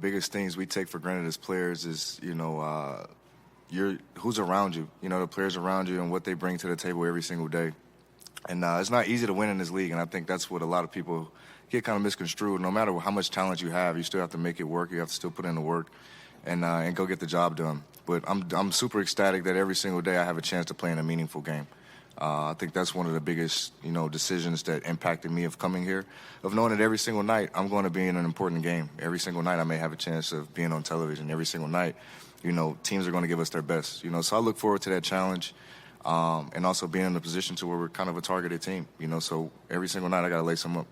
biggest things we take for granted as players is, who's around you, the players around you and what they bring to the table every single day. And it's not easy to win in this league, and I think that's what a lot of people get kind of misconstrued. No matter how much talent you have, you still have to make it work. You have to still put in the work and go get the job done. But I'm super ecstatic that every single day I have a chance to play in a meaningful game. I think that's one of the biggest, decisions that impacted me of coming here, of knowing that every single night I'm going to be in an important game. Every single night I may have a chance of being on television. Every single night, teams are going to give us their best. So I look forward to that challenge, and also being in a position to where we're kind of a targeted team. So every single night I got to lace them up.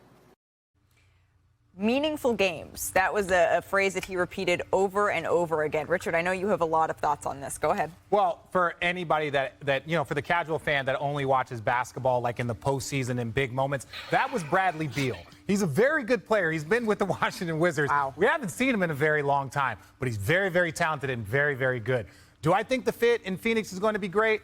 Meaningful games. That was a phrase that he repeated over and over again. Richard, I know you have a lot of thoughts on this. Go ahead. Well, for anybody that for the casual fan that only watches basketball like in the postseason in big moments, that was Bradley Beal. He's a very good player. He's been with the Washington Wizards. Wow. We haven't seen him in a very long time, but he's very, very talented and very, very good. Do I think the fit in Phoenix is going to be great?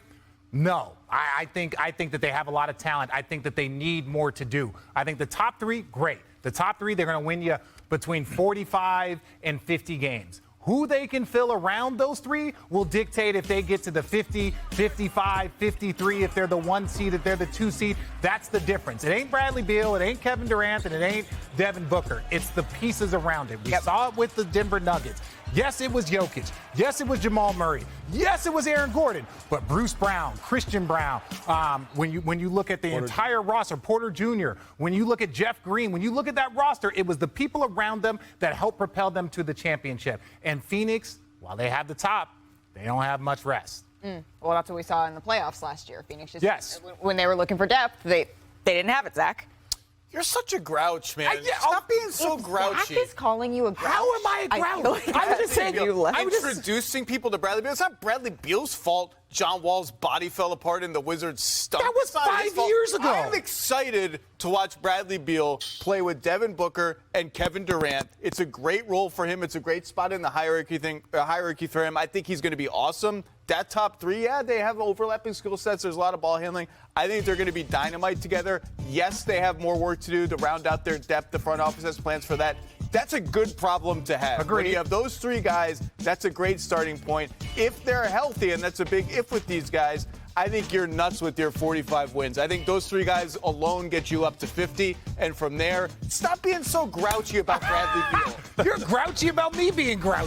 No. I think that they have a lot of talent. I think that they need more to do. I think the top three, great. The top three, they're going to win you between 45 and 50 games. Who they can fill around those three will dictate if they get to the 50, 55, 53, if they're the 1 seed, if they're the 2 seed. That's the difference. It ain't Bradley Beal, it ain't Kevin Durant, and it ain't Devin Booker. It's the pieces around it. We saw it with the Denver Nuggets. Yes, it was Jokic. Yes, it was Jamal Murray. Yes, it was Aaron Gordon. But Bruce Brown, Christian Brown, when you look at the entire roster, Porter Jr., when you look at Jeff Green, when you look at that roster, it was the people around them that helped propel them to the championship. And Phoenix, while they have the top, they don't have much rest. Well, that's what we saw in the playoffs last year. Phoenix just, when they were looking for depth, they didn't have it, Zach. You're such a grouch, man. Stop being so grouchy. Zach is calling you a grouch. How am I a grouch? I was just saying introducing people to Bradley Beal. It's not Bradley Beal's fault John Wall's body fell apart and the Wizards stunk. That was 5 years ago. I'm excited to watch Bradley Beal play with Devin Booker and Kevin Durant. It's a great role for him. It's a great spot in the hierarchy for him. I think he's going to be awesome. That top three, yeah, they have overlapping skill sets. There's a lot of ball handling. I think they're going to be dynamite together. Yes, they have more work to do to round out their depth. The front office has plans for that. That's a good problem to have. Agreed. When you have those three guys, that's a great starting point. If they're healthy, and that's a big if with these guys, I think you're nuts with your 45 wins. I think those three guys alone get you up to 50. And from there, stop being so grouchy about Bradley Beal. You're grouchy about me being grouchy.